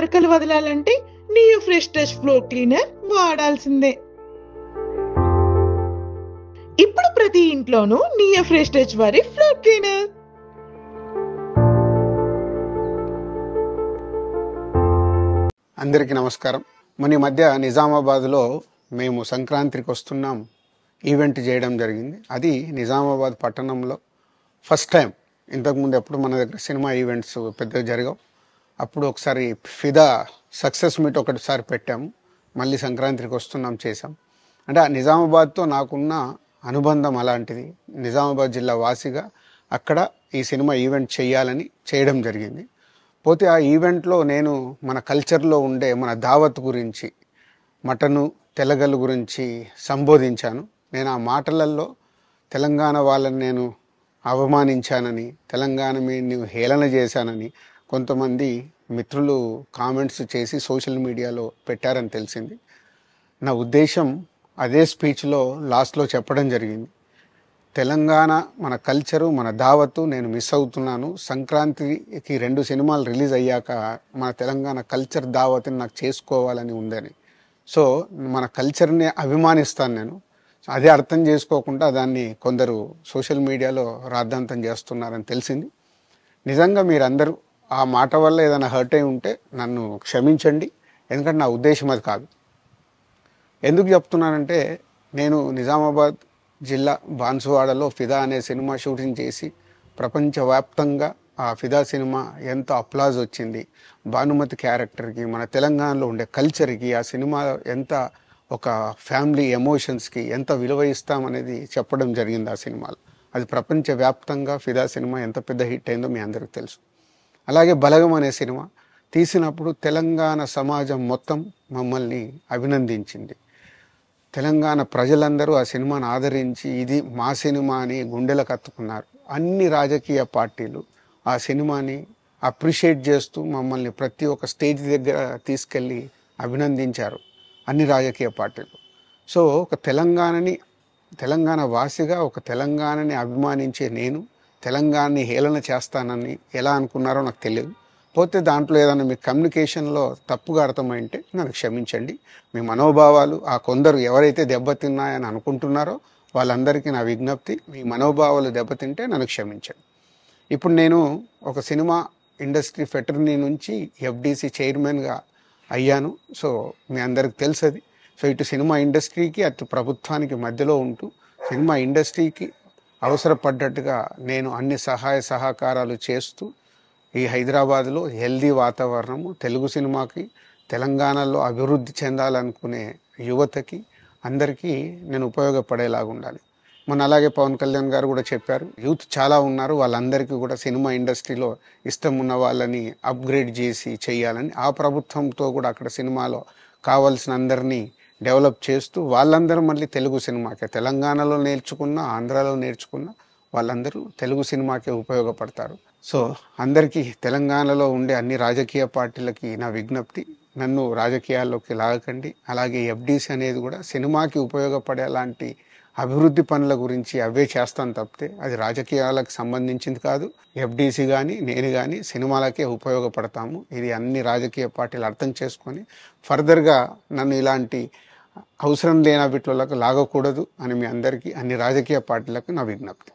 మరకలు వదలాలంటే Neo Fresh Touch floor cleaner వాడాల్సిందే. ఇప్పుడు ప్రతి ఇంట్లోనూ నియో ఫ్రెష్ టచ్ వారి ఫ్లోర్ క్లీనర్. అందరికీ నమస్కారం. మన ఈ మధ్య నిజామాబాద్లో మేము సంక్రాంతికి వస్తున్నాం ఈవెంట్ చేయడం జరిగింది. అది నిజామాబాద్ పట్టణంలో ఫస్ట్ టైం. ఇంతకుముందు ఎప్పుడు మన దగ్గర సినిమా ఈవెంట్స్ పెద్దగా జరగవు. అప్పుడు ఒకసారి ఫిదా సక్సెస్ మీట్ ఒకటిసారి పెట్టాము. మళ్ళీ సంక్రాంతికి వస్తున్నాం చేసాం. అంటే ఆ నిజామాబాద్తో నాకున్న అనుబంధం అలాంటిది. నిజామాబాద్ జిల్లా వాసిగా అక్కడ ఈ సినిమా ఈవెంట్ చేయాలని చేయడం జరిగింది. పోతే ఆ ఈవెంట్లో నేను మన కల్చర్లో ఉండే మన దావత్ గురించి, మటను తెలగలు గురించి సంబోధించాను. నేను ఆ మాటలలో తెలంగాణ వాళ్ళని నేను అవమానించానని, తెలంగాణ నేను హేళన చేశానని కొంతమంది మిత్రులు కామెంట్స్ చేసి సోషల్ మీడియాలో పెట్టారని తెలిసింది. నా ఉద్దేశం అదే స్పీచ్లో లాస్ట్లో చెప్పడం జరిగింది. తెలంగాణ మన కల్చరు, మన దావత్తు నేను మిస్ అవుతున్నాను. సంక్రాంతికి 2 సినిమాలు రిలీజ్ అయ్యాక మన తెలంగాణ కల్చర్ దావత్ని నాకు చేసుకోవాలని ఉందని. సో మన కల్చర్ని అభిమానిస్తాను నేను. అదే అర్థం చేసుకోకుండా దాన్ని కొందరు సోషల్ మీడియాలో రాద్ధాంతం చేస్తున్నారని తెలిసింది. నిజంగా మీరందరూ ఆ మాట వల్ల ఏదైనా హర్ట్ అయి ఉంటే నన్ను క్షమించండి. ఎందుకంటే నా ఉద్దేశం అది కాదు. ఎందుకు చెప్తున్నానంటే, నేను నిజామాబాద్ జిల్లా బాన్సువాడలో ఫిదా అనే సినిమా షూటింగ్ చేసి ప్రపంచవ్యాప్తంగా ఆ ఫిదా సినిమా ఎంత అప్లాజ్ వచ్చింది, భానుమతి క్యారెక్టర్కి, మన తెలంగాణలో ఉండే కల్చర్కి, ఆ సినిమా ఎంత ఒక ఫ్యామిలీ ఎమోషన్స్కి ఎంత విలువ ఇస్తామనేది చెప్పడం జరిగింది ఆ సినిమాలో. అది ప్రపంచవ్యాప్తంగా ఫిదా సినిమా ఎంత పెద్ద హిట్ అయిందో మీ అందరికీ తెలుసు. అలాగే బలగం అనే సినిమా తీసినప్పుడు తెలంగాణ సమాజం మొత్తం మమ్మల్ని అభినందించింది. తెలంగాణ ప్రజలందరూ ఆ సినిమాను ఆదరించి ఇది మా సినిమా అని గుండెలకు హత్తుకున్నారు. అన్ని రాజకీయ పార్టీలు ఆ సినిమాని అప్రిషియేట్ చేస్తూ మమ్మల్ని ప్రతి ఒక్క స్టేజ్ దగ్గర తీసుకెళ్ళి అభినందించారు, అన్ని రాజకీయ పార్టీలు. సో ఒక తెలంగాణ వాసిగా, ఒక తెలంగాణని అభిమానించే నేను తెలంగాణని హేళన చేస్తానని ఎలా అనుకున్నారో నాకు తెలియదు. పోతే దాంట్లో ఏదైనా మీ కమ్యూనికేషన్లో తప్పుగా అర్థమైంటే నన్ను క్షమించండి. మీ మనోభావాలు ఆ కొందరు ఎవరైతే దెబ్బతిన్నాయని అనుకుంటున్నారో వాళ్ళందరికీ నా విజ్ఞప్తి, మీ మనోభావాలు దెబ్బతింటే నన్ను క్షమించండి. ఇప్పుడు నేను ఒక సినిమా ఇండస్ట్రీ ఫెటర్నీ నుంచి ఎఫ్డీసీ చైర్మన్గా అయ్యాను. సో మీ అందరికి తెలుసది. సో ఇటు సినిమా ఇండస్ట్రీకి అటు ప్రభుత్వానికి మధ్యలో ఉంటూ సినిమా ఇండస్ట్రీకి అవసరపడ్డట్టుగా నేను అన్ని సహాయ సహకారాలు చేస్తూ ఈ హైదరాబాద్లో హెల్దీ వాతావరణము, తెలుగు సినిమాకి, తెలంగాణలో అభివృద్ధి చెందాలనుకునే యువతకి అందరికీ నేను ఉపయోగపడేలాగా ఉండాలి. అలాగే పవన్ కళ్యాణ్ గారు కూడా చెప్పారు, యూత్ చాలా ఉన్నారు, వాళ్ళందరికీ కూడా సినిమా ఇండస్ట్రీలో ఇష్టం ఉన్న వాళ్ళని అప్గ్రేడ్ చేసి చేయాలని. ఆ ప్రభుత్వంతో కూడా అక్కడ సినిమాలో కావాల్సిన అందరినీ డెవలప్ చేస్తూ వాళ్ళందరూ మళ్ళీ తెలుగు సినిమాకే, తెలంగాణలో నేర్చుకున్న, ఆంధ్రాలో నేర్చుకున్న వాళ్ళందరూ తెలుగు సినిమాకే ఉపయోగపడతారు. సో అందరికీ, తెలంగాణలో ఉండే అన్ని రాజకీయ పార్టీలకి నా విజ్ఞప్తి, నన్ను రాజకీయాల్లోకి లాగకండి. అలాగే ఎఫ్డీసీ అనేది కూడా సినిమాకి ఉపయోగపడే అలాంటి అభివృద్ధి పనుల గురించి అవే చేస్తాను తప్పితే అది రాజకీయాలకు సంబంధించింది కాదు. ఎఫ్డీసీ కానీ నేను కానీ సినిమాలకే ఉపయోగపడతాము. ఇది అన్ని రాజకీయ పార్టీలు అర్థం చేసుకొని ఫర్దర్గా నన్ను ఇలాంటి అవసరం లేని వీటిలోకి లాగకూడదు అని మీ అందరికీ, అన్ని రాజకీయ పార్టీలకు నా విజ్ఞప్తి.